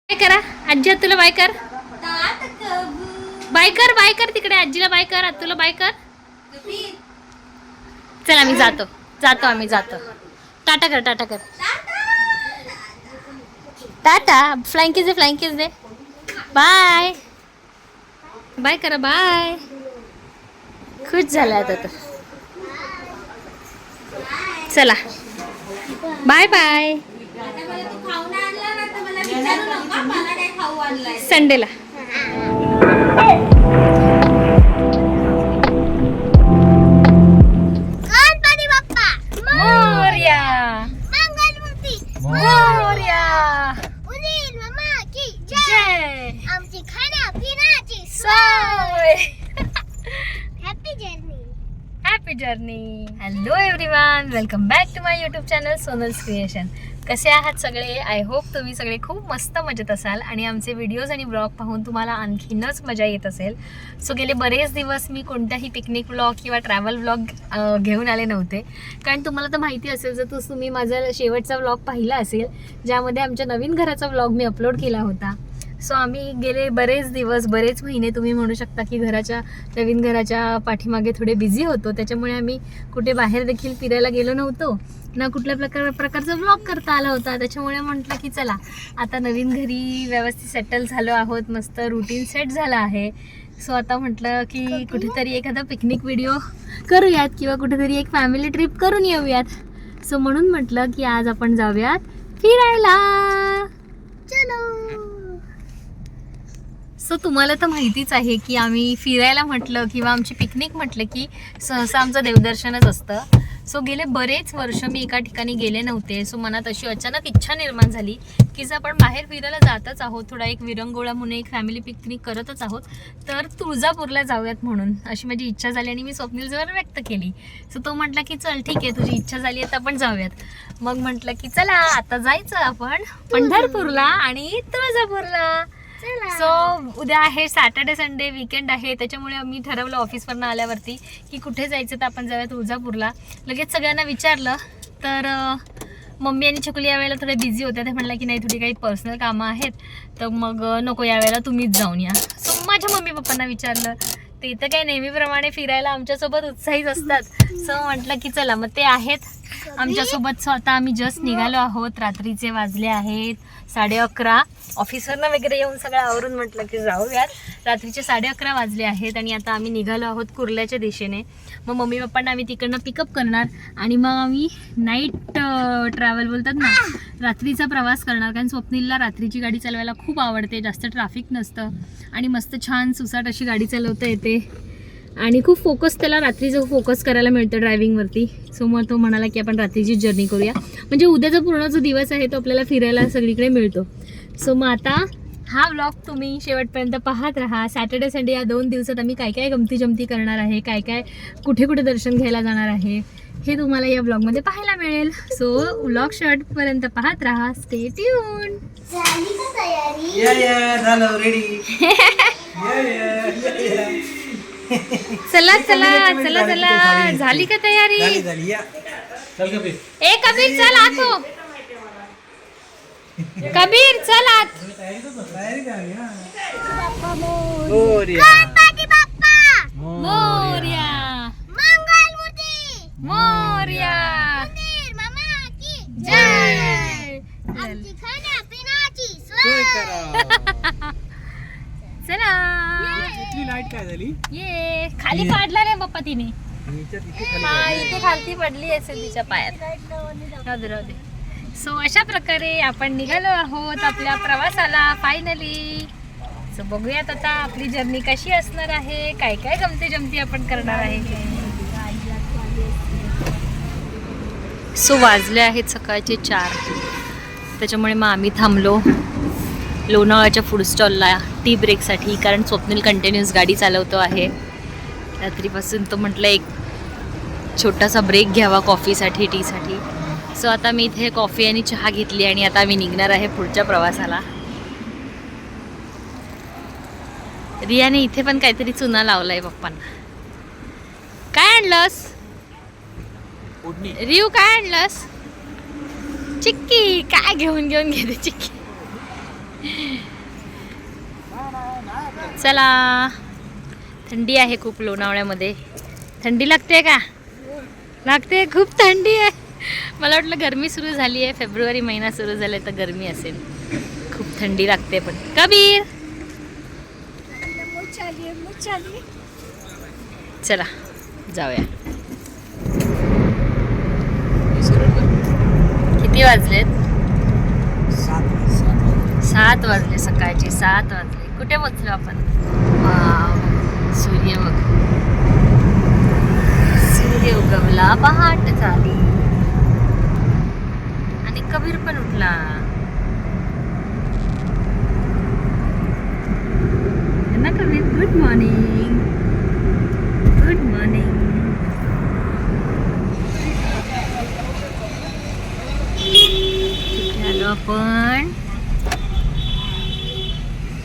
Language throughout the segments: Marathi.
काय करा आजी, तुला बाय कर, बाय कर, बाय कर तिकडे आजीला बाय कर, तुला बाय कर. चल आम्ही जातो जातो आम्ही जातो. टाटा कर, टाटा कर, टाटा. फ्लाइंग किस दे, फ्लाइंग किस दे. बाय बाय करा, बाय. खुश झाला आता तर. चला बाय बाय. संडेला गणपती बाप्पा मोरया, मंगलमूर्ती मोरया. उदीर मामा की जय. जय. आमची खाण्यापिण्याची सोय. Happy journey. Happy journey. Hello everyone, welcome back to my YouTube channel Sonal's creation. कसे आहात सगळे? आय होप तुम्ही सगळे खूप मस्त मजेत असाल आणि आमचे व्हिडिओज आणि ब्लॉग पाहून तुम्हाला आणखीनच मजा येत असेल. सो गेले बरेच दिवस मी कोणत्याही पिकनिक ब्लॉग किंवा ट्रॅव्हल ब्लॉग घेऊन आले नव्हते, कारण तुम्हाला तर माहिती असेल, जर तुम्ही माझा शेवटचा ब्लॉग पाहिला असेल ज्यामध्ये आमच्या नवीन घराचा ब्लॉग मी अपलोड केला होता. सो आम्ही गेले बरेच दिवस, बरेच महिने तुम्ही म्हणू शकता की नवीन घराच्या पाठीमागे थोडे बिझी होतो. त्याच्यामुळे आम्ही कुठे बाहेर देखील फिरायला गेलो नव्हतो ना, कुठल्या प्रकारचा ब्लॉग करता आला होता. त्याच्यामुळे म्हटलं की चला आता नवीन घरी व्यवस्थित सेटल झालो आहोत, मस्त रुटीन सेट झालं आहे. सो आता म्हटलं की कुठेतरी एखादा पिकनिक व्हिडिओ करूयात किंवा कुठेतरी एक फॅमिली ट्रिप करून येऊयात. सो म्हणून म्हटलं की आज आपण जाऊयात फिरायला. चलो. सो तुम्हाला तर माहितीच आहे की आम्ही फिरायला म्हटलं किंवा आमची पिकनिक म्हटलं की सहसा आमचं देवदर्शनच असतं. सो गेले बरेच वर्ष मी एका ठिकाणी गेले नव्हते. सो मनात अशी अचानक इच्छा निर्माण झाली की जर आपण बाहेर फिरायला जातच आहोत, थोडा एक विरंगुळा म्हणून एक फॅमिली पिकनिक करतच आहोत, तर तुळजापूरला जाऊयात म्हणून अशी माझी इच्छा झाली आणि मी स्वप्नीलजवळ व्यक्त केली. सो तो म्हटला की चल ठीक आहे, तुझी इच्छा झाली आहे तर आपण जाऊयात. मग म्हटलं की चला आता जायचं आपण पंढरपूरला आणि तुळजापूरला. सो उद्या आहे सॅटर्डे संडे वीकेंड आहे, त्याच्यामुळे आम्ही ठरवलं ऑफिसवरनं आल्यावरती की कुठे जायचं तर आपण जाऊया तुळजापूरला. लगेच सगळ्यांना विचारलं तर मम्मी आणि छकुली यावेळेला थोड्या बिझी होत्या. ते म्हटलं की नाही थोडी काही पर्सनल कामं आहेत तर मग नको, यावेळेला तुम्हीच जाऊन या. सो माझ्या मम्मी पप्पांना विचारलं, ते तर काही नेहमीप्रमाणे फिरायला आमच्यासोबत उत्साहीच असतात. सो म्हटलं की चला मग ते आहेत आमच्यासोबत. सो आता आम्ही जस्ट निघालो आहोत. रात्रीचे वाजले आहेत 11:30. ऑफिसवरनं वगैरे येऊन सगळं आवरून म्हटलं की जाऊयात. रात्रीचे 11:30 वाजले आहेत आणि आता आम्ही निघालो आहोत कुर्ल्याच्या दिशेने. मग मम्मी पप्पांना आम्ही तिकडनं पिकअप करणार आणि मग आम्ही नाईट ट्रॅव्हल बोलतात ना, रात्रीचा प्रवास करणार. कारण स्वप्नीलला रात्रीची गाडी चालवायला खूप आवडते, जास्त ट्रॅफिक नसतं आणि मस्त छान सुसाट अशी गाडी चालवता येते आणि खूप फोकस त्याला रात्रीचं फोकस करायला मिळतं ड्रायव्हिंगवरती. सो मग तो म्हणाला की आपण रात्रीची जर्नी करूया, म्हणजे उद्याचा पूर्ण जो दिवस आहे तो आपल्याला फिरायला सगळीकडे मिळतो. सो मग आता हा व्लॉग तुम्ही शेवटपर्यंत पाहत राहा. सॅटर्डे संडे या 2 दिवसात आम्ही काय काय गमती जमती करणार आहे, काय काय कुठे कुठे दर्शन घ्यायला जाणार आहे, हे तुम्हाला या ब्लॉगमध्ये पाहायला मिळेल. सो व्लॉग शेवटपर्यंत पाहत राहा. Stay tune. झाली का तयारी? झालं रेडी. चला चला चला चला, झाली का तयारी? ए कबीर चल आतो, कबीर चल आत. गणपती बाप्पा मोरया, मंगलमूर्ती मोरया. उदीर मामा की जय. आमची खाण्यापिण्याची सोय. चला लाईट काय झाली? ये खाली काढला रे बाप्पा तिने. हा इथे खालती पडली असेल तिच्या पायात. राहू दे राहू दे. सो अशा प्रकारे आपण निघालो आहोत आपल्या प्रवासाला फायनली. सो बघूयात आता आपली जर्नी कशी असणार आहे, काय काय गमती जमती आपण करणार आहे. सो वाजले आहेत सकाळचे 4. त्याच्यामुळे मग आम्ही थांबलो लोणावळ्याच्या फूड स्टॉलला टी ब्रेकसाठी, कारण स्वप्नील कंटिन्युअस गाडी चालवतो आहे रात्रीपासून. तो म्हटलं एक छोटासा ब्रेक घ्यावा कॉफीसाठी, टीसाठी. सो आता मी इथे कॉफी आणि चहा घेतली आणि आता मी निघणार आहे पुढच्या प्रवासाला. रियाने इथे पण काहीतरी चुना लावलाय पप्पांना. काय आणलंस रियू, काय आणलंस? चिक्की. काय घेऊन घेते चिक्की. चला, थंडी आहे खूप लोणावळ्यामध्ये. थंडी लागते का? लागते, खूप थंडी आहे. मला वाटलं गरमी सुरू झाली आहे, फेब्रुवारी महिना सुरू झाला तर गरमी असेल. खूप थंडी लागते. पण कबीर चला जाऊया. किती वाजलेत? 7 वाजले, सकाळचे 7 वाजले. कुठे पोचलो आपण? वाव, सूर्य बघ, सूर्य उगवला, पहाट झाली आणि कबीर पण उठला. ना Kabir, good morning. Good morning. कुठे आलो आपण?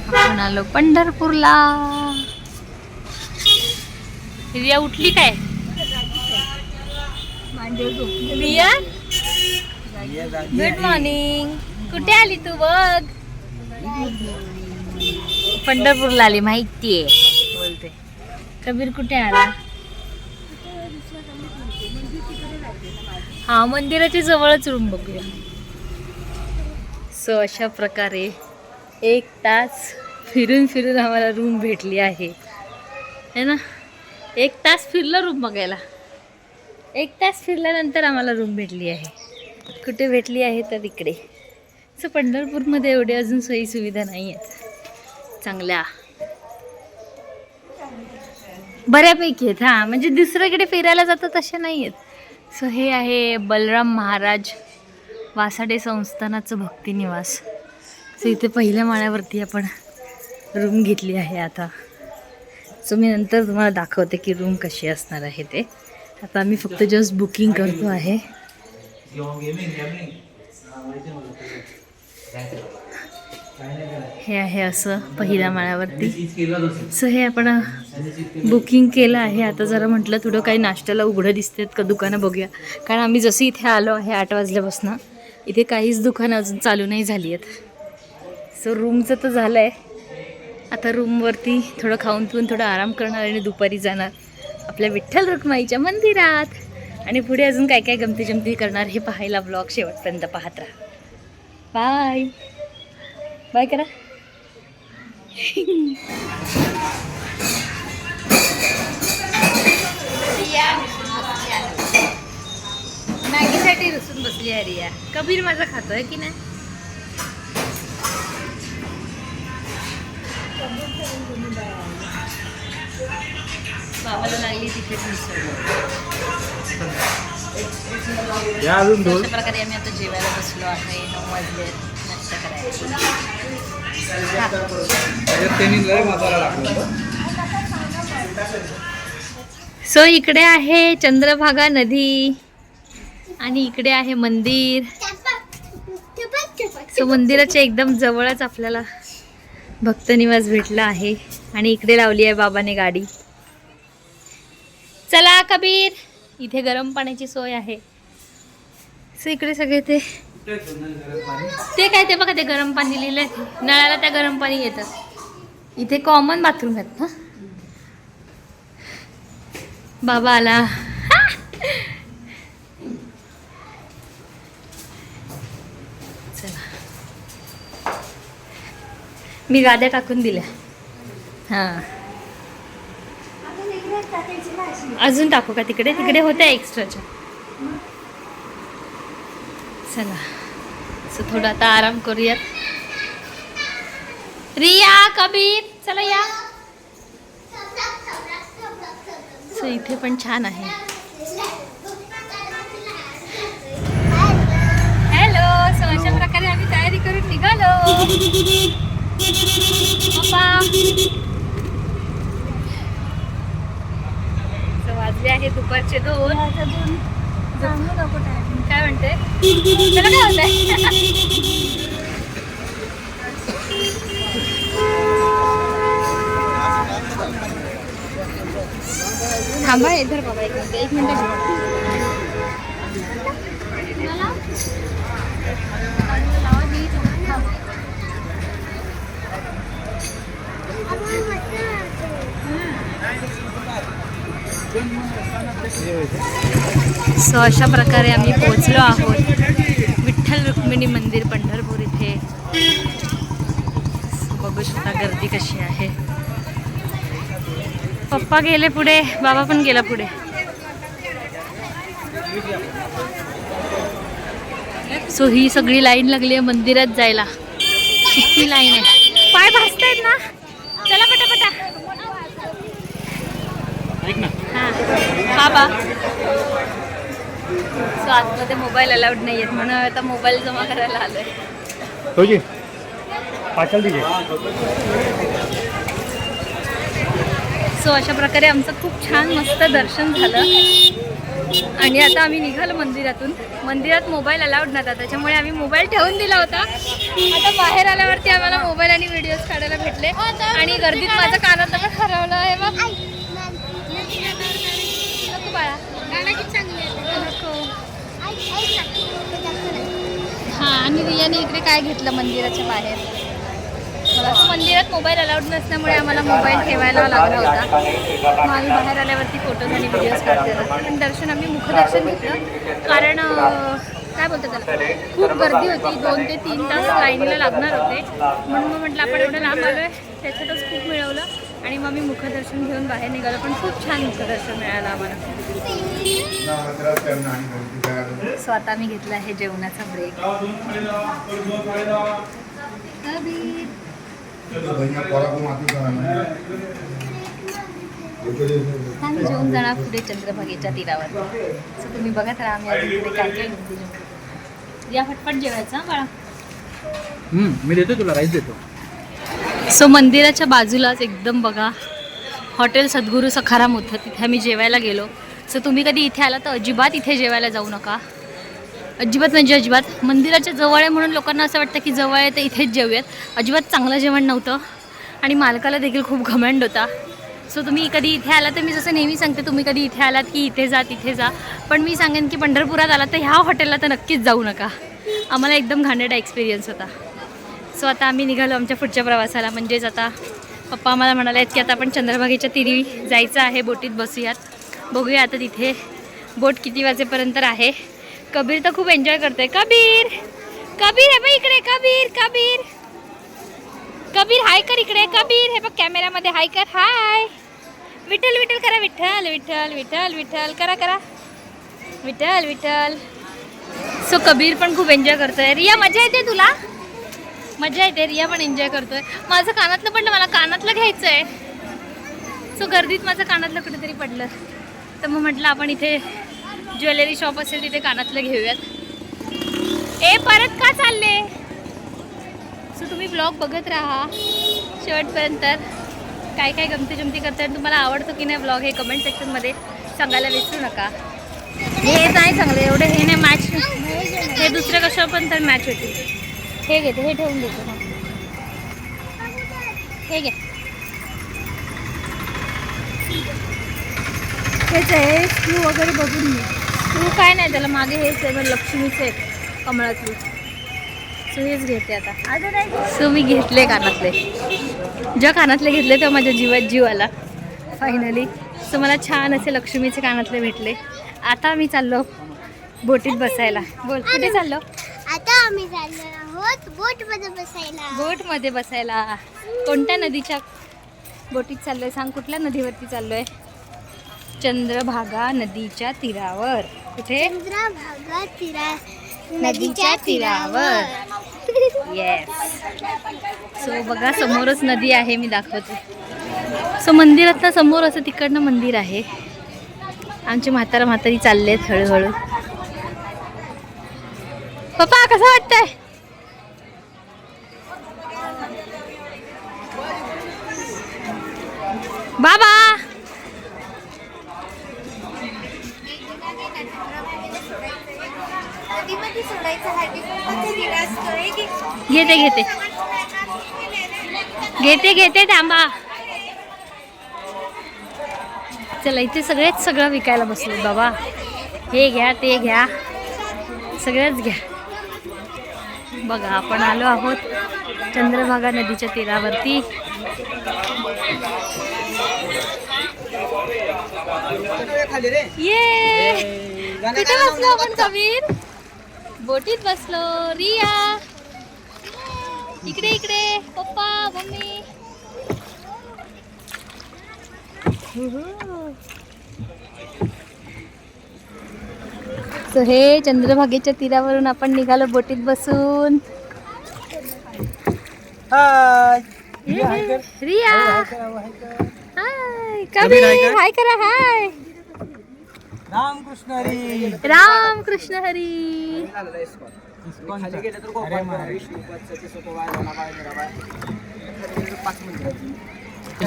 आपण आलो पंढरपूरला. रिया उठली काय? Riya, good morning. कुठे आली तू? बघ, पंढरपूरला आली, माहितीये बोलते. कबीर कुठे आला? हा, मंदिराच्या जवळच रूम बघूया. सो अशा प्रकारे 1 तास फिरून फिरून आम्हाला रूम भेटली आहे ना. 1 तास फिरलं रूम बघायला. 1 तास फिरल्यानंतर आम्हाला रूम भेटली आहे. कुठे भेटली आहे तर इकडे. सो पंढरपूरमध्ये एवढे अजून सोयी सुविधा नाही आहेत चांगल्या, बऱ्यापैकी आहेत. हां, म्हणजे दुसरीकडे फिरायला जातात तसे नाही आहेत. सो हे आहे बलराम महाराज वासाडे संस्थानाचं भक्ती निवास. सो इथे पहिल्या माळ्यावरती आपण रूम घेतली आहे आता. सो मी नंतर तुम्हाला दाखवते की रूम कशी असणार आहे ते. आता आम्ही फक्त जस्ट बुकिंग करतो आहे. हे आहे असं पहिल्या माळ्यावरती. सो हे आपण बुकिंग केलं आहे. आता जरा म्हटलं थोडं काही नाश्त्याला उघडं दिसतात का दुकानं बघूया, कारण आम्ही जसं इथे आलो आहे 8 वाजल्यापासून इथे काहीच दुकानं अजून चालू नाही झाली आहेत. सो रूमचं तर झालं आहे. आता रूमवरती थोडं खाऊन पिऊन थोडं आराम करणार आणि दुपारी जाणार आपल्या विठ्ठल रुक्माईच्या मंदिरात. आणि पुढे अजून काय काय गमती जमती करणार हे पाहायला ब्लॉग शेवटपर्यंत पाहत राहा. बाय बाय करा. मॅगीसाठी रुसून बसली आहे रिया. कबीर माझा खातोय की नाही? बाबाला लागली तिथे अशा प्रकारे आम्ही आता जेवायला बसलो आहे. 9 वाजले नाश्ता करायला. सो इकडे आहे चंद्रभागा नदी आणि इकडे आहे मंदिर. सो मंदिराच्या एकदम जवळच आपल्याला भक्त निवास भेटला आहे आणि इकडे लावली आहे बाबाने गाडी. चला कबीर, इथे गरम पाण्याची सोय आहे. सो इकडे सगळे ते काय ते बघा, ते गरम पाणी लिहिलंय नळाला, त्या गरम पाणी येतं. इथे कॉमन बाथरूम आहेत ना. बाबा आला. चला, मी गाद्या टाकून दिल्या. हां, अजून टाकू का तिकडे? तिकडे होत्या एक्स्ट्राच्या. चला, सो थोडं आता आराम करूयात. रिया, कबीर, चला या. सो इथे पण छान आहे. हॅलो. सो अशा प्रकारे आम्ही तयारी करून निघालो. पप्पा, सो वाजले आहे दुपारचे 2. काय म्हणते? त्याला काय होतंय? थांबा इधर बाबा, 1 मिनिट. सो अशा प्रकारे आम्ही पोहोचलो आहोत विठ्ठल रुक्मिणी मंदिर पंढरपूर इथे. बघू शकता गर्दी कशी आहे. पप्पा गेले पुढे, बाबा पण गेला पुढे. सो ही सगळी लाईन लागली आहे मंदिरात जायला. किती लाईन आहे, पाय भाजतायत ना. चला पटापटा. हा बा. सो आतमध्ये मोबाईल अलाउड नाही आहेत म्हणून आता मोबाईल जमा करायला आलोय. सो अशा प्रकारे आमचं खूप छान मस्त दर्शन झालं आणि आता आम्ही निघालो मंदिरातून. मंदिरात मोबाईल अलाउड नव्हता त्याच्यामुळे आम्ही मोबाईल ठेवून दिला होता. आता बाहेर आल्यावरती आम्हाला मोबाईल आणि व्हिडिओज काढायला भेटले आणि गर्दीत माझं कानातलं पण हरवलं आहे बघ. नको बाळा. नको. हां आणि रियाने इकडे काय घेतलं मंदिराच्या बाहेर. मला मंदिरात मोबाईल अलाउड नसल्यामुळे आम्हाला मोबाईल ठेवायला लागला होता. मग आम्ही बाहेर आल्यावरती फोटोज आणि व्हिडिओज काढते. पण दर्शन आम्ही मुखदर्शन घेतलं कारण काय बोलतो त्याला खूप गर्दी होती. 2 ते 3 तास लाईनीला लागणार होते म्हणून मग म्हटलं आपण एवढं लांब आलो आहे त्याच्यातच खूप मिळवलं आणि मग आम्ही मुखदर्शन घेऊन बाहेर निघालो. पण खूप छान मुखदर्शन मिळालं आम्हाला. सो आता आम्ही घेतला आहे जेवणाचा ब्रेक. आम्ही जेवून जाणार पुढे चंद्रभागेच्या तीरावर. सो तुम्ही बघत राहा आम्ही अजून पुढे काय काय घेऊन जेवू. या फटफट जेवायचा बाळा. मी देतो तुला राईस देतो. सो मंदिराच्या बाजूलाच एकदम बघा हॉटेल सद्गुरू सखाराम होतं. तिथे आम्ही जेवायला गेलो. सो तुम्ही कधी इथे आला तर अजिबात इथे जेवायला जाऊ नका. अजिबात म्हणजे अजिबात. मंदिराच्या जवळ आहे म्हणून लोकांना असं वाटतं की जवळ आहे तर इथेच जेवूयात. अजिबात चांगलं जेवण नव्हतं आणि मालकाला देखील खूप घमंड होता. सो तुम्ही कधी इथे आला तर मी जसं नेहमी सांगते तुम्ही कधी इथे आलात की इथे जा तिथे जा. पण मी सांगेन की पंढरपुरात आला तर ह्या हॉटेलला तर नक्कीच जाऊ नका. आम्हाला एकदम घाणेरडा एक्सपिरियन्स होता. सो आता आम्ही निघालो आमच्या पुढच्या प्रवासाला. म्हणजेच आता पप्पा आम्हाला म्हणाले आहेत की आता आपण चंद्रभागेच्या तिरी जायचं आहे. बोटीत बसूयात. बघूया आता तिथे बोट किती वाजेपर्यंत आहे. कबीर तर खूप एन्जॉय करतोय. कबीर कबीर हे बघ इकडे. कबीर कबीर कबीर हाय कर इकडे. कबीर हे बघ कॅमेरामध्ये हाय कर. हाय. विठ्ठल विठ्ठल करा. विठ्ठल विठ्ठल विठ्ठल विठ्ठल करा करा. विठ्ठल विठ्ठल. सो कबीर पण खूप एन्जॉय करतोय. रिया मजा येते तुला. मजा येते. रिया पण एन्जॉय करतोय. माझं कानातलं पडलं. मला कानातलं घ्यायचं आहे. सो गर्दीत माझं कानातलं कुठेतरी पडलं तर मग म्हटलं आपण इथे ज्वेलरी शॉप असेल तिथे कानातलं घेऊयात. ए परत का चालले. सो तुम्ही ब्लॉग बघत राहा शेवटपर्यंत. काय काय गमती जमती करताय तुम्हाला आवडतो की नाही ब्लॉग हे कमेंट सेक्शनमध्ये सांगायला विसरू नका. हे नाही चांगलं एवढे हे नाही मॅच. हे दुसरं कशा पण तर मॅच होती. हे घेते. हे ठेवून देतो. हे घे. हेच आहे स्क्रू वगैरे बघून घे. स्क्रू काय नाही त्याला मागे हेच आहे लक्ष्मीचं आहे कमळातली. सो हेच घेते आता. सो मी घेतले कानातले. ज्या कानातले घेतले तेव्हा माझ्या जीवात जीव आला फायनली. सो मला छान असे लक्ष्मीचे कानातले भेटले. आता आम्ही चाललो बोटीत बसायला. बोल कुठे चाललो. आता आम्ही चाललो आहोत बोटमध्ये बसायला. बोटमध्ये बसायला. कोणत्या नदीच्या बोटीत चाललोय सांग. कुठल्या नदीवरती चाललोय. चंद्रभागा नदीच्या तीरावर. कुठे. चंद्रभागा नदीच्या तीरावर. येस. सो बघा समोरच नदी आहे. मी दाखवते. सो मंदिरातनं समोर असं तिकडनं मंदिर आहे. आमचे म्हातारा म्हातारी चाललेत हळूहळू. पप्पा कसं वाटतंय. बाबा घेते घेते घेते घेते थांबा. चला इथे सगळं विकायला बसलो बाबा. हे घ्या ते घ्या सगळंच घ्या. बघा आपण आलो आहोत चंद्रभागा नदीच्या तीरावरती. ये कुठे बसलो आपण कबीर? बोटीत बसलो. रिया इकडे इकडे, पप्पा मम्मी. सो हे चंद्रभागेच्या तीरावरून आपण निघालो बोटीत बसून. रिया हाय, कबीर हाय करा. हाय रामकृष्ण हरी. रामकृष्ण हरी.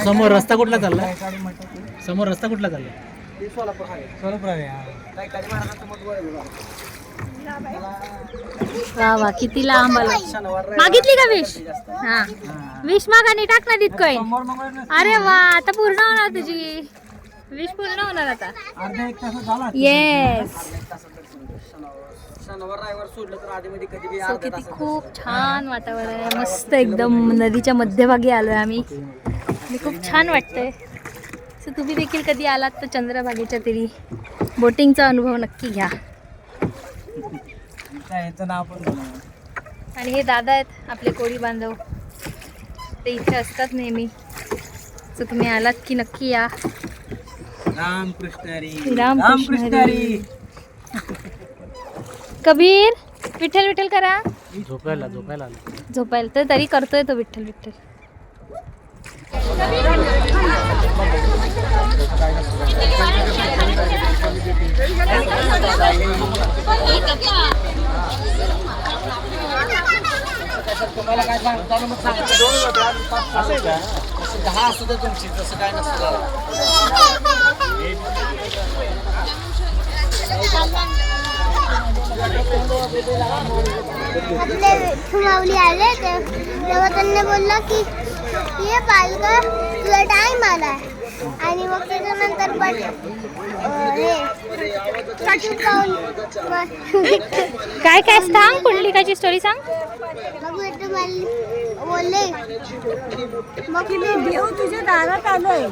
समोर रस्ता कुठला चालला? समोर रस्ता कुठला चालला? सोलापूर आहे. वा वा किती लांब आला. मागितली का विश? हा विश मागा आणि टाक ना बिटकॉइन. अरे वा आता पूर्ण होणार तुझी विश. पूर्ण होणार आता. अर्धा एक तास झाला. येस. शनिवार रविवार सोडलं तर आधीमध्ये कधी बी सो किती खूप छान वातावरण आहे. मस्त एकदम नदीच्या मध्यभागी आलोय आम्ही आणि खूप छान वाटतंय. सो तुम्ही देखील कधी आलात तर चंद्रभागेच्या तीरी बोटिंगचा अनुभव नक्की घ्या. याचं नाव पण. आणि हे दादा आहेत आपले कोळी बांधव. ते इथे असतात नेहमी. सो तुम्ही आलात की नक्की या. रामकृष्ण हरी. रामकृष्ण हरी. कबीर विठ्ठल विठ्ठल करा. झोपायला झोपायला तर तरी करतोय तो विठ्ठल विठ्ठल. तुम्हाला काय सांगतो मग सांगा. 10 असू दे तुमची, तसं काय नसतं. आपले माऊली आले तेव्हा त्यांनी बोलला की ये पालका तुला टाइम आलाय. आणि मग त्याच्यानंतर पण हे कटू पाहून काय काय सांग पुंडलिकाची स्टोरी सांग. मग विठ्ठल बोलले मग मी देव तुझ्या दारात आलोय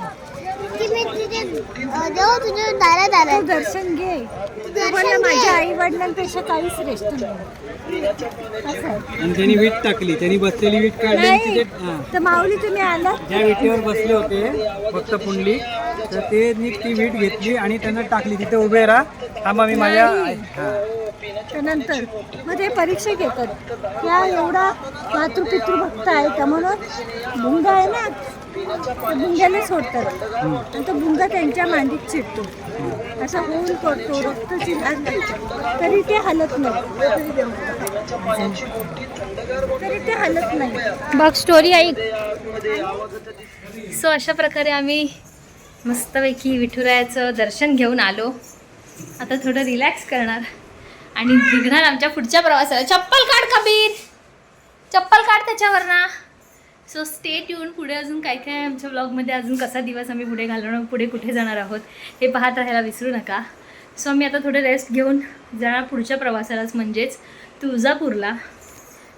की मी तुझे देव तुझ्या दारात आलोय. दर्शन घे. तुम्हाला माझ्या आई वडिलांपेक्षा काही श्रेष्ठ नाही. आणि त्यांनी वीट टाकली. त्यांनी बसलेली वीट काढली. नाही तर माऊली तुम्ही आला. ज्या विटेवर बसले होते फक्त पुंडली, तर ते ती वीट घेतली आणि त्यांना टाकली. तिथे उभे राहा, थांबा मी माझ्या. त्यानंतर मग ते परीक्षा घेतात त्या एवढा मातृपितृ भक्त आहे का म्हणून भुंगा आहे ना त्या भुंग्याला सोडतात आणि तो भुंगा त्यांच्या मांडीत चिरतो. असा होऊन पडतो, रक्ताची धार लागते तरी ते हलत नाही. बघ स्टोरी ऐक. सो अशा प्रकारे आम्ही मस्तपैकी विठुरायाचं दर्शन घेऊन आलो. आता थोडं रिलॅक्स करणार आणि निघणार आमच्या पुढच्या प्रवासाला. चप्पल काढ कबीर, चप्पल काढ त्याच्यावर ना. So stay tune. पुढे अजून काय काय आमच्या ब्लॉगमध्ये, अजून कसा दिवस आम्ही पुढे घालवणार, पुढे कुठे जाणार आहोत हे पाहत राहायला विसरू नका. सो आम्ही आता थोडं रेस्ट घेऊन जाणार पुढच्या प्रवासालाच, म्हणजेच तुळजापूरला,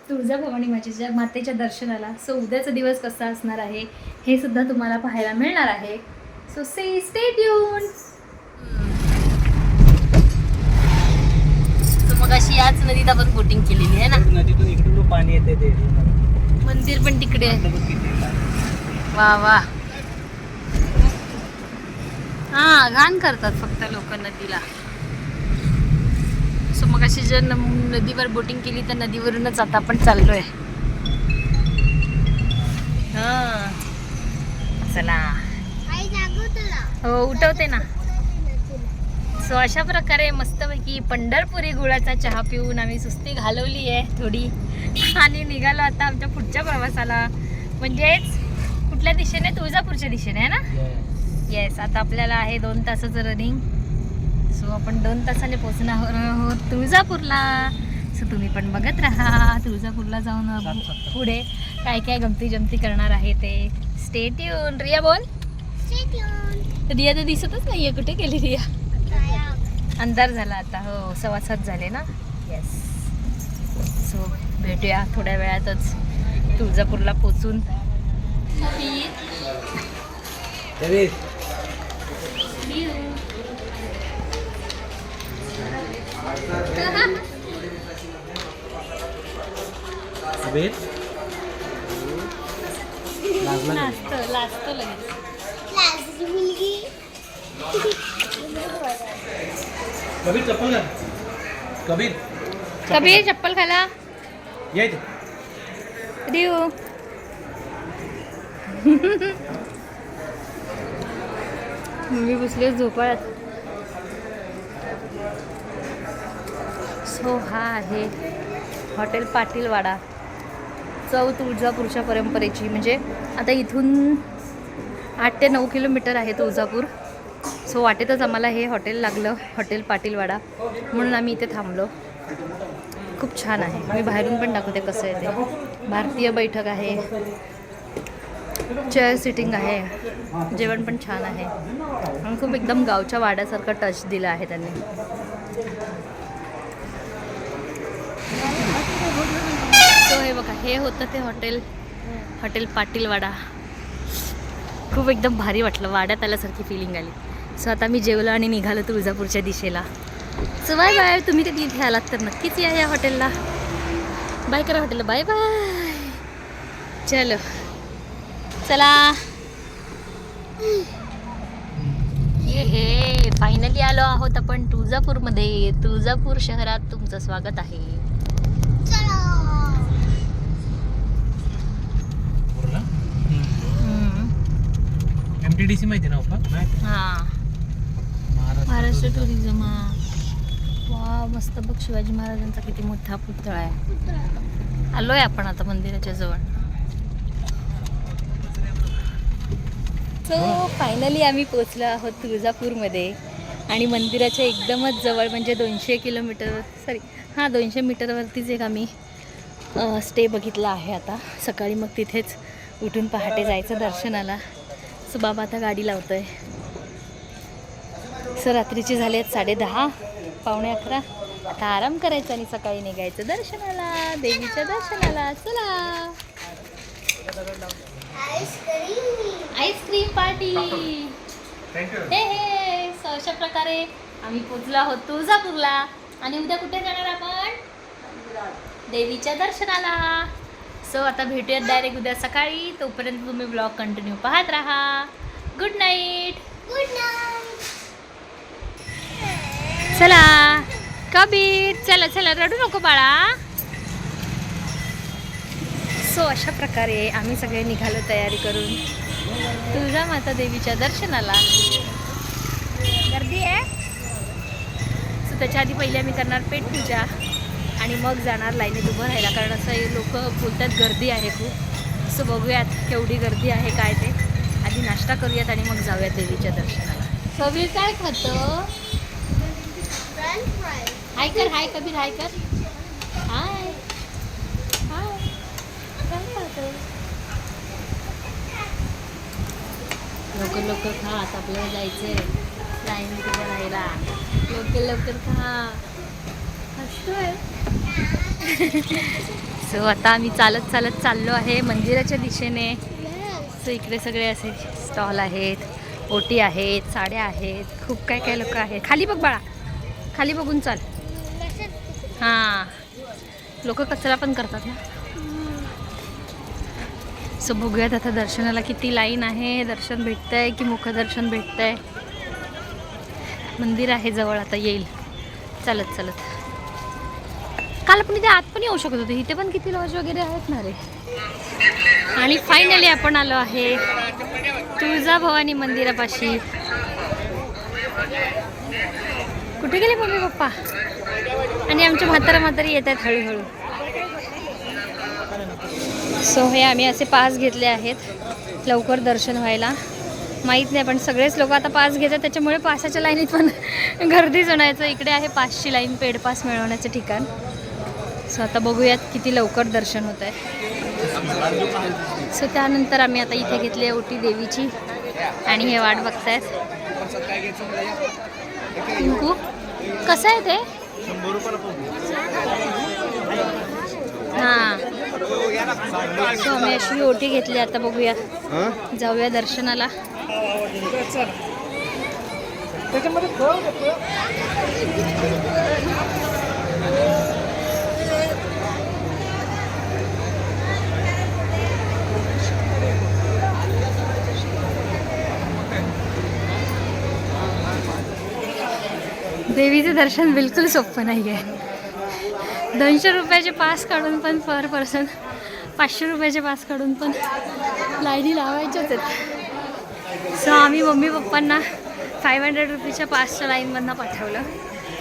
तुळजाभवानी मातेच्या दर्शनाला. सो उद्याचा दिवस कसा असणार आहे हे सुद्धा तुम्हाला पाहायला मिळणार आहे. So stay tune. मग अशी याच नदीत आपण बोटिंग केलेली आहे ना. नदीतून इकडून पाणी येते. ते मंदिर पण तिकडे. वा वा. हा घाण करतात फक्त लोक नदीला. सो मग अशी जर नदीवर बोटिंग केली तर नदीवरूनच आता आपण चाललोय. हा चला. आई जागो तुला. हो उठवते ना. सो अशा प्रकारे मस्तपैकी पंढरपुरी गुळाचा चहा पिऊन आम्ही सुस्ती घालवली आहे थोडी आणि निघालो आता आमच्या पुढच्या प्रवासाला, म्हणजेच कुठल्या दिशेने? तुळजापूरच्या दिशेने आहे ना. येस. आता आपल्याला आहे 2 तासाचं रनिंग. सो आपण 2 तासाने पोहोचणार आहोत तुळजापूरला. सो तुम्ही पण बघत राहा. तुळजापूरला जाऊन पुढे काय काय गमती जमती करणार आहे ते. Stay tune. रिया बोल. रिया तर दिसतच नाहीये. कुठे गेली रिया? अंधार झाला आता. हो 6:15 झाले ना. येस. सो भेटूया थोड्या वेळातच तुळजापूरला पोचून. लाजतो लगेच. लाजरी मुलगी. कबीर चप्पल घाल. कबीर कबीर चप्पल घाला. ये देऊ. मी बसले झोपाळ्यात. सो हा आहे हॉटेल पाटीलवाडा. चव तुळजापूरच्या परंपरेची. म्हणजे आता इथून 8 ते 9 किलोमीटर आहे तुळजापूर. सो वाटेतच आम्हाला हे हॉटेल लागलं, हॉटेल पाटीलवाडा, म्हणून आम्ही इथे थांबलो. खूप छान आहे. मी बाहेरून पण दाखवते कसं आहे ते. भारतीय बैठक आहे, चेअर सिटिंग आहे, जेवण पण छान आहे आणि खूप एकदम गावच्या वाड्यासारखं टच दिला आहे त्यांनी. तो हे बघा, हे होतं ते हॉटेल पाटीलवाडा. खूप एकदम भारी वाटलं, वाड्यात आल्यासारखी फिलिंग आली. सो आता मी जेवलो आणि निघालो तुळजापूरच्या दिशेला. So bye bye. तुम्ही कधी इथे आलात तर नक्कीच या हॉटेलला. बाय करा हॉटेलला. Bye bye. चलो चला. हे फायनली आलो आहोत आपण तुळजापूरमध्ये. तुळजापूर शहरात तुमचं स्वागत आहे. MTDC माहिती ना पप्पा? हां, महाराष्ट्र टुरिझम. वा मस्त बघ, शिवाजी महाराजांचा किती मोठा पुतळा आहे. आलोय आपण आता मंदिराच्या जवळ. सो फायनली आम्ही पोचलो आहोत तुळजापूरमध्ये आणि मंदिराच्या एकदमच जवळ म्हणजे 200 मीटरवरतीच एक आम्ही स्टे बघितला आहे. आता सकाळी मग तिथेच उठून पहाटे जायचं दर्शनाला. सो बाबा आता गाडी लावतोय. सो रात्रीचे झाले आहेत 10:30, 11:15. आता आराम करायचा आणि सकाळी निघायचं दर्शनाला, देवीच्या दर्शनाला. चला. Ice cream party. हे सो अशा प्रकारे आम्ही पोचलो आहोत तुळजापूरला आणि उद्या कुठे जाणार आपण? देवीच्या दर्शनाला. सो आता भेटूयात डायरेक्ट उद्या सकाळी. तोपर्यंत तुम्ही ब्लॉग कंटिन्यू पाहत राहा. Good night. Good night. चला कबीर, चला चला, रडू नको बाळा. सो अशा प्रकारे आम्ही सगळे निघालो तयारी करून तुळजामाता देवीच्या दर्शनाला. गर्दी आहे. सो त्याच्या आधी पहिले आम्ही करणार पेटपूजा आणि मग जाणार लाईनीत उभं राहायला, कारण असं लोक बोलतात गर्दी आहे खूप. सो बघूयात केवढी गर्दी आहे काय ते. आधी नाश्ता करूयात आणि मग जाऊयात देवीच्या दर्शनाला. कबीर काय खातं? हाय कर, हाय कबीर, हाय कर. हाय हाय. काय खातं? लवकर लवकर खा, आता आपल्याला जायचंय लाईनीत उभं राहायला. लवकर लवकर खा. हसतोय. सो आता आम्ही चालत चालत चाललो आहे मंदिराच्या दिशेने. सो इकडे सगळे असे स्टॉल आहेत, ओटी आहेत, साड्या आहेत, खूप काय काय लोक आहेत. खाली बघ बाळा, खाली बघून चाल. हां, लोक कचरा पण करतात ना. सो बघूयात आता दर्शनाला किती लाईन आहे. दर्शन भेटतंय की मुखदर्शन भेटतंय. मंदिर आहे जवळ, आता येईल चालत चालत. काल आपण इथे आत पण येऊ शकत होते. इथे पण किती लॉज वगैरे आहेत ना रे. आणि फायनली आपण आलो आहे तुळजाभवानी मंदिरापाशी. कुठे गेले मम्मी पप्पा? आणि आमचे म्हातारी येत आहेत हळूहळू. सो हे आम्ही असे पास घेतले आहेत लवकर दर्शन व्हायला. माहीत नाही पण सगळेच लोक आता पास घेतात, त्याच्यामुळे पासाच्या लाईनीत पण गर्दीच होण्याचं. इकडे आहे पासची लाईन, पेड पास मिळवण्याचं ठिकाण. सो आता बघूयात किती लवकर दर्शन होत आहे. सो त्यानंतर आम्ही आता इथे घेतली ओटी देवीची आणि हे वाट बघतायत. पिंकू कसं आहे ते? हां, सो आम्ही अशी ओटी घेतली. आता बघूया, जाऊया दर्शनाला. त्याच्यामध्ये देवीचं दर्शन बिलकुल सोपं नाही आहे. 200 रुपयाचे पास काढून पण पर पर्सन 500 रुपयाचे पास काढून पण लाईनी लावायच्याच आहेत. सो आम्ही मम्मी पप्पांना 500 रुपीच्या पासच्या लाईनमधनं पाठवलं,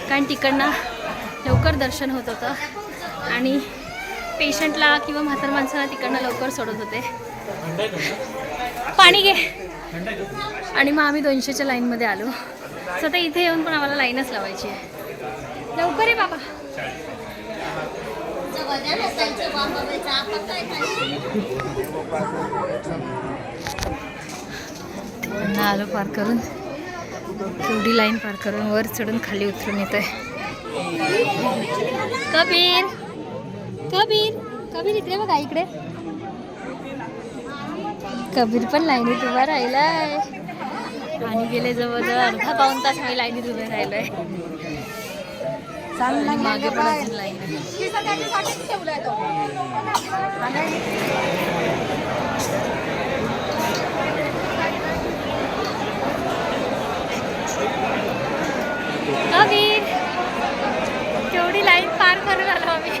कारण तिकडनं लवकर दर्शन होत होतं आणि पेशंटला किंवा म्हातार माणसाला तिकडनं लवकर सोडत होते. पाणी घे. आणि मग आम्ही 200च्या लाईनमध्ये आलो. सो आता इथे येऊन पण आम्हाला लाईनच लावायची आहे. लवकर आहे बाबा. आलो पार करून, केवढी लाईन पार करून वर चढून खाली उतरून येतोय. कबीर कबीर कबीर इकडे बघा, इकडे कबीर पण लाईनीत उभा राहिलाय. आणि गेले जवळजवळ अर्धा पाऊण तास मी लाईनीत उभे राहिलोय. मागे पण अजून लाईन आहे. कबीर केवढी लाईन पार करून आलो आम्ही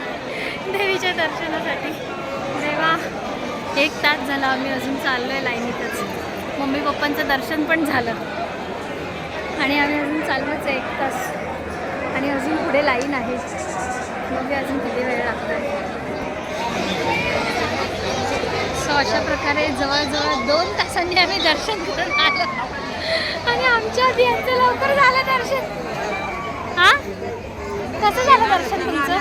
देवीच्या दर्शनासाठी. देवा 1 तास झाला आम्ही अजून चाललोय लाईनीतच. मम्मी पप्पांचं दर्शन पण झालं आणि आम्ही अजून चाललोच आहे 1 तास. आणि अजून पुढे लाईन आहे. म्हणजे अजून किती वेळ लागतो आहे. सो अशा प्रकारे जवळजवळ 2 तासांनी आम्ही दर्शन करून आलो. आणि आमच्या आधी यांचं लवकर झालं दर्शन. हां, कसं झालं दर्शन तुमचं?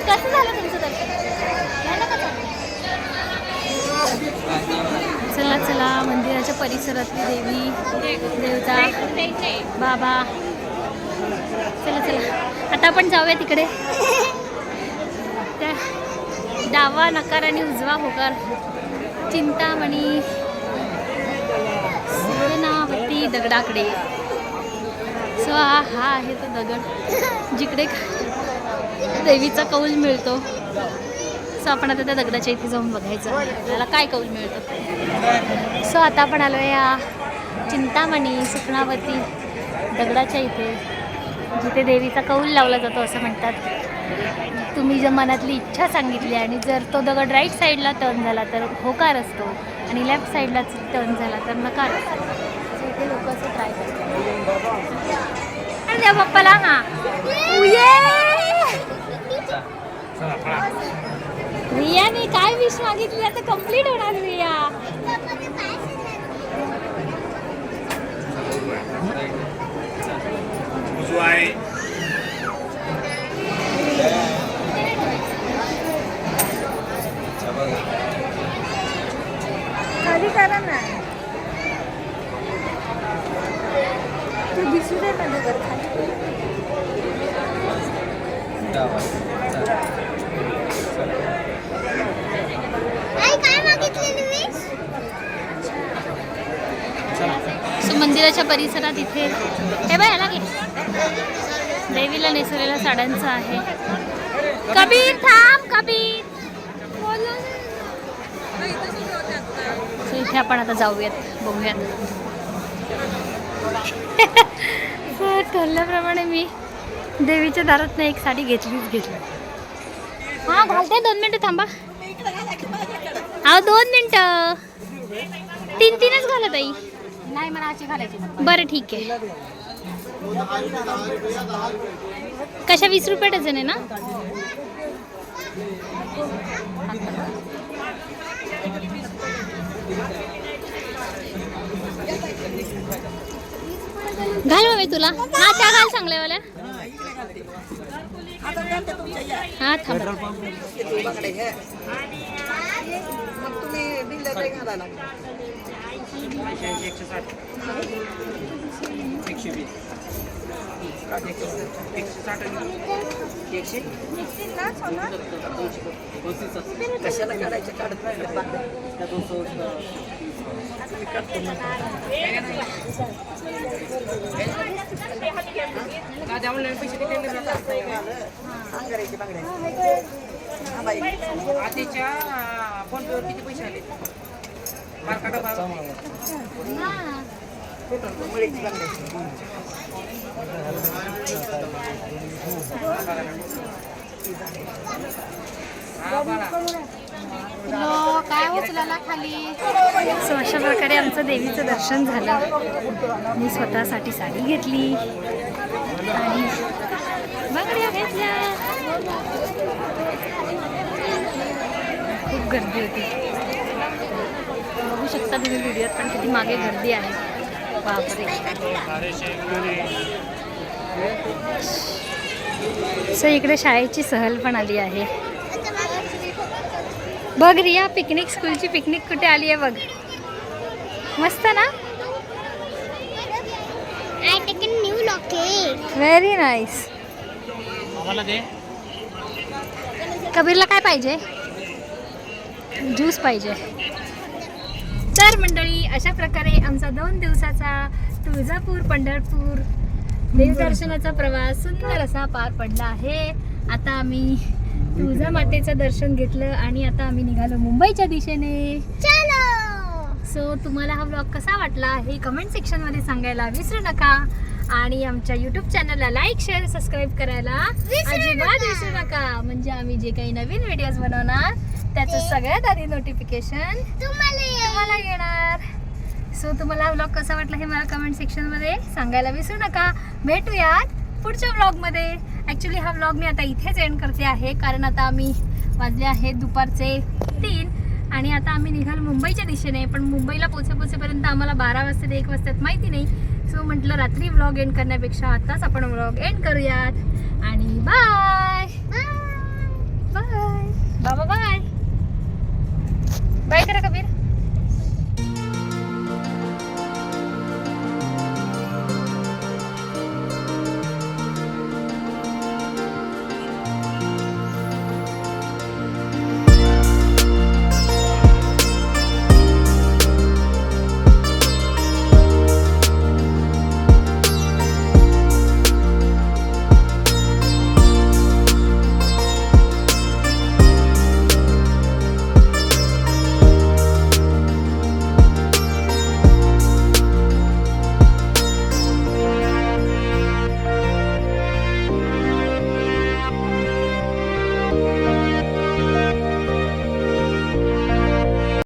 कसं झालं तुमचं दर्शन? चला चला, मंदिराच्या परिसरातली देवी देवता बाबा. चला चला, आता आपण जाऊया तिकडे. त्या डावा नकार आणि उजवा होकार, चिंतामणी सुवर्णावती दगडाकडे. सो हा आहे तो दगड जिकडे देवीचा कौल मिळतो. सो आपण आता त्या दगडाच्या इथे जाऊन बघायचं आपल्याला काय कौल मिळतो. सो आता आपण आलो या चिंतामणी सुवर्णावती दगडाच्या इथे, जिथे देवीचा कौल लावला जातो असं म्हणतात. तुम्ही जर मनातली इच्छा सांगितली आणि जर तो दगड राईट साईडला टर्न झाला तर होकार असतो आणि लेफ्ट साईडला टर्न झाला तर नकार असतो. सो इथे लोक असं ट्राय करतात. आणि त्या बाप्पाला हां रियाने काय विश मागितली आता कंप्लीट होणार. रिया खाली करा ना, तू दिसू दे ना दगड खाली. काय मागितलेली विश? सो मंदिराच्या परिसरात इथे हे बाय आला की देवीला नेसवलेल्या साड्यांचं आहे. कबीर थांब, कबीर. सो इथे आपण आता जाऊयात, बघूयात. सर ठरल्याप्रमाणे मी देवीच्या दारातनं एक साडी घेतली. हां घालते, 2 मिनटं थांबा. हा 2 मिनटं, 3-3च घाला ताई. नाही मला अशी घालायची. बरं ठीक आहे. कशा 20 रुपये डझन आहे ना? घाल बाबा तुला. हा त्या घाल चांगल्या वाल्या. हा थांबा. कशाला काढायचे काढत नाही. काय उचलायला खाली. सो अशा प्रकारे आमचं देवीचं दर्शन झालं. मी स्वतःसाठी साडी घेतली आणि बांगड्या घेतल्या. खूप गर्दी होती, बघू शकता तुम्ही व्हिडिओत पण किती मागे गर्दी आहे. बापरे. सो इकडे शाळेची सहल पण आली आहे. बघ रिया, पिकनिक, स्कूलची पिकनिक कुठे आली आहे बघ. मस्त ना. I take a new locket. Very nice. कबीरला काय पाहिजे? ज्यूस पाहिजे. तर मंडळी, अशा प्रकारे आमचा 2 दिवसाचा तुळजापूर पंढरपूर देवदर्शनाचा प्रवास सुंदर असा पार पडला आहे. आता आम्ही तुळजा मातेचं दर्शन घेतलं आणि आता आम्ही निघालो मुंबईच्या दिशेने. चलो. सो तुम्हाला हा व्लॉग कसा वाटला हे कमेंट सेक्शनमध्ये सांगायला विसरू नका. आणि आमच्या यूट्यूब चॅनलला लाईक, शेअर, सबस्क्राईब करायला अजिबात विसरू नका. म्हणजे आम्ही जे काही नवीन व्हिडिओज बनवणार त्याचं सगळ्यात आधी नोटिफिकेशन तुम्हाला येणार. सो तुम्हाला हा व्लॉग कसा वाटला हे मला कमेंट सेक्शनमध्ये सांगायला विसरू नका. भेटूयात पुढच्या व्लॉगमध्ये. ॲक्च्युली हा व्लॉग मी आता इथेच एंड करते आहे, कारण आता आम्ही वाजले आहेत दुपारचे 3 आणि आता आम्ही निघालो मुंबईच्या दिशेने. पण मुंबईला पोचेपर्यंत आम्हाला 12 वाजता ते 1 वाजतात माहिती नाही. सो म्हटलं रात्री व्लॉग एंड करण्यापेक्षा आताच आपण व्लॉग एंड करूयात. आणि बाय बाय बाबा, बाय बाय करा.